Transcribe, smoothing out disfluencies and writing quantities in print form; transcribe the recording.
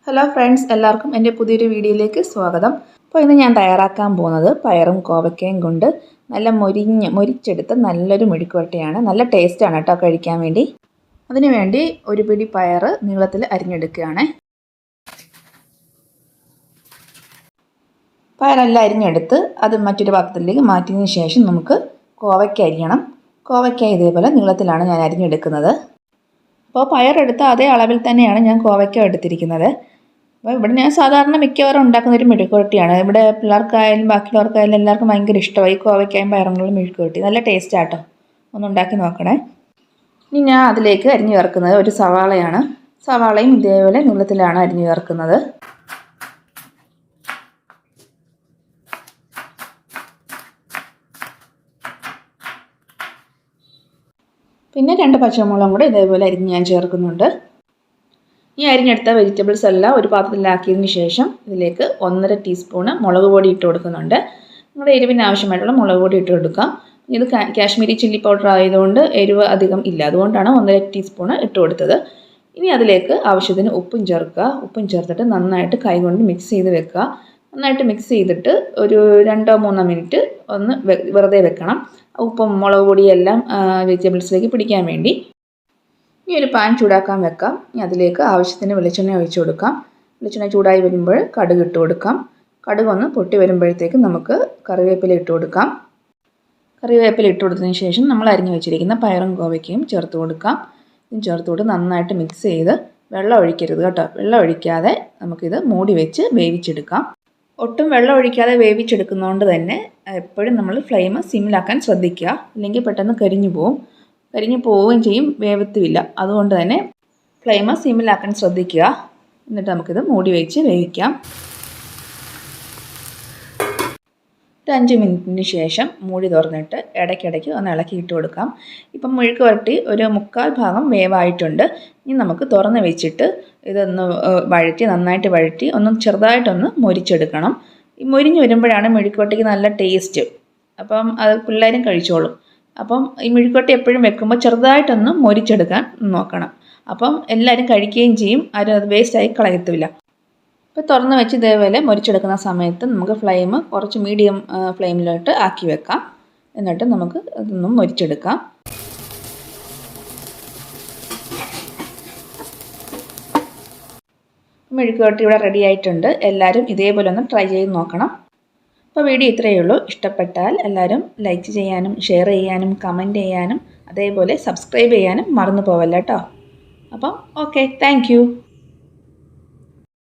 Hello friends, എല്ലാവർക്കും എൻ്റെ പുതിയൊരു വീഡിയോയിലേക്ക് സ്വാഗതം. അപ്പോൾ ഇന്ന് ഞാൻ തയ്യാറാക്കാൻ പോകുന്നത് പയറും കോവയ്ക്കയും കൊണ്ട് നല്ല മൊരിച്ചെടുത്ത് നല്ലൊരു മെഴുക്കുവരട്ടിയാണ്. നല്ല ടേസ്റ്റാണ് കേട്ടോ കഴിക്കാൻ വേണ്ടി. അതിനു വേണ്ടി ഒരു പിടി പയർ നീളത്തിൽ അരിഞ്ഞെടുക്കുകയാണ്. പയറെല്ലാം അരിഞ്ഞെടുത്ത് അത് മറ്റൊരു പാത്രത്തിലേക്ക് മാറ്റിയതിന് ശേഷം നമുക്ക് കോവയ്ക്ക അരിയണം. കോവയ്ക്ക ഇതേപോലെ നീളത്തിലാണ് ഞാൻ അരിഞ്ഞെടുക്കുന്നത്. അപ്പോൾ പയറെടുത്ത അതേ അളവിൽ തന്നെയാണ് ഞാൻ കോവയ്ക്ക എടുത്തിരിക്കുന്നത്. അപ്പോൾ ഇവിടെ ഞാൻ സാധാരണ മിക്കവാറും ഉണ്ടാക്കുന്നൊരു മെഴുക്കുവരട്ടിയാണ്. ഇവിടെ പിള്ളേർക്കായാലും ബാക്കിയുള്ളവർക്കായാലും എല്ലാവർക്കും ഭയങ്കര ഇഷ്ടമായി കോവയ്ക്കായും പയറും മെഴുക്കുവരട്ടി. നല്ല ടേസ്റ്റാട്ടോ, ഒന്ന് ഉണ്ടാക്കി നോക്കണേ. ഇനി ഞാൻ അതിലേക്ക് അരിഞ്ഞു ചേർക്കുന്നത് ഒരു സവാളയാണ്. സവാളയും ഇതേപോലെ നീളത്തിലാണ് അരിഞ്ഞു ചേർക്കുന്നത്. പിന്നെ 2 പച്ചമുളകും കൂടെ ഇതേപോലെ അരിഞ്ഞ് ഞാൻ ചേർക്കുന്നുണ്ട്. ഈ അരിഞ്ഞെടുത്ത വെജിറ്റബിൾസ് എല്ലാം ഒരു പാത്രത്തിലാക്കിയതിന് ശേഷം ഇതിലേക്ക് 1.5 ടീസ്പൂണ് മുളക് പൊടി ഇട്ട് കൊടുക്കുന്നുണ്ട്. നിങ്ങളുടെ എരിവിന് ആവശ്യമായിട്ടുള്ള മുളക് പൊടി ഇട്ട് കൊടുക്കാം. ഇത് കാശ്മീരി ചില്ലി പൗഡർ ആയതുകൊണ്ട് എരിവ് അധികം ഇല്ല, അതുകൊണ്ടാണ് 1.5 ടീസ്പൂണ് ഇട്ട് കൊടുത്തത്. ഇനി അതിലേക്ക് ആവശ്യത്തിന് ഉപ്പും ചേർക്കുക. ഉപ്പും ചേർത്തിട്ട് നന്നായിട്ട് കൈകൊണ്ട് മിക്സ് ചെയ്ത് വെക്കുക. നന്നായിട്ട് മിക്സ് ചെയ്തിട്ട് ഒരു 2-3 മിനിറ്റ് ഒന്ന് വെറുതെ വെക്കണം. ഉപ്പും മുളക് പൊടിയെല്ലാം വെജിറ്റബിൾസിലേക്ക് പിടിക്കാൻ വേണ്ടി. ഇനി ഒരു പാൻ ചൂടാക്കാൻ വെക്കാം. ഇനി അതിലേക്ക് ആവശ്യത്തിന് വെളിച്ചെണ്ണ ഒഴിച്ചു കൊടുക്കാം. വെളിച്ചെണ്ണ ചൂടായി വരുമ്പോൾ കടുക് ഇട്ട് കൊടുക്കാം. കടുക് ഒന്ന് പൊട്ടി വരുമ്പോഴത്തേക്ക് നമുക്ക് കറിവേപ്പില ഇട്ട് കൊടുക്കാം. കറിവേപ്പില ഇട്ട് കൊടുത്തതിന് ശേഷം നമ്മൾ അരിഞ്ഞു വെച്ചിരിക്കുന്ന പയറും കോവയ്ക്കയും ചേർത്ത് കൊടുക്കാം. ഇതും ചേർത്ത് കൊടുത്ത് നന്നായിട്ട് മിക്സ് ചെയ്ത് വെള്ളം ഒഴിക്കരുത് കേട്ടോ. വെള്ളം ഒഴിക്കാതെ നമുക്കിത് മൂടി വെച്ച് വേവിച്ചെടുക്കാം. ഒട്ടും വെള്ളം ഒഴിക്കാതെ വേവിച്ചെടുക്കുന്നതുകൊണ്ട് തന്നെ എപ്പോഴും നമ്മൾ ഫ്ലെയിം സിമ്മിലാക്കാൻ ശ്രദ്ധിക്കുക. ഇല്ലെങ്കിൽ പെട്ടെന്ന് കരിഞ്ഞു പോവുകയും ചെയ്യും, വേവത്തുമില്ല. അതുകൊണ്ട് തന്നെ ഫ്ലെയിം സിമ്മിലാക്കാൻ ശ്രദ്ധിക്കുക. എന്നിട്ട് നമുക്കിത് മൂടി വെച്ച് വേവിക്കാം. ഒരു 5 മിനിറ്റിന് ശേഷം മൂടി തുറന്നിട്ട് ഇടയ്ക്കിടയ്ക്ക് ഒന്ന് ഇളക്കിയിട്ട് കൊടുക്കാം. ഇപ്പം മെഴുക്കുവരട്ടി ഒരു 1/4 ഭാഗം വേവായിട്ടുണ്ട്. ഇനി നമുക്ക് തുറന്ന് വെച്ചിട്ട് ഇതൊന്ന് നന്നായിട്ട് വഴറ്റി ഒന്ന് ചെറുതായിട്ടൊന്ന് മൊരിച്ചെടുക്കണം. ഈ മൊരിഞ്ഞ് വരുമ്പോഴാണ് മെഴുക്കുവരട്ടിക്ക് നല്ല ടേസ്റ്റ്. അപ്പം അത് പിള്ളേരും കഴിച്ചോളും. അപ്പം ഈ മെഴുക്കുവരട്ടി എപ്പോഴും വെക്കുമ്പോൾ ചെറുതായിട്ടൊന്ന് മൊരിച്ചെടുക്കാൻ നോക്കണം. അപ്പം എല്ലാവരും കഴിക്കുകയും ചെയ്യും, ആരും അത് വേസ്റ്റായി കളയത്തുമില്ല. ഇപ്പോൾ തുറന്ന് വെച്ച് ഇതേപോലെ മൊരിച്ചെടുക്കുന്ന സമയത്ത് നമുക്ക് ഫ്ലെയിം കുറച്ച് മീഡിയം ഫ്ലെയിമിലോട്ട് ആക്കി വെക്കാം. എന്നിട്ട് നമുക്ക് അതൊന്നും മൊരിച്ചെടുക്കാം. മെഴുക്കുവരട്ടി ഇവിടെ റെഡി ആയിട്ടുണ്ട്. എല്ലാവരും ഇതേപോലെ ഒന്ന് ട്രൈ ചെയ്ത് നോക്കണം. അപ്പോൾ വീഡിയോ ഇത്രയേ ഉള്ളൂ. ഇഷ്ടപ്പെട്ടാൽ എല്ലാവരും ലൈക്ക് ചെയ്യാനും ഷെയർ ചെയ്യാനും കമൻറ്റ് ചെയ്യാനും അതേപോലെ സബ്സ്ക്രൈബ് ചെയ്യാനും മറന്നു പോവല്ല കേട്ടോ. അപ്പം ഓക്കെ, താങ്ക് യു.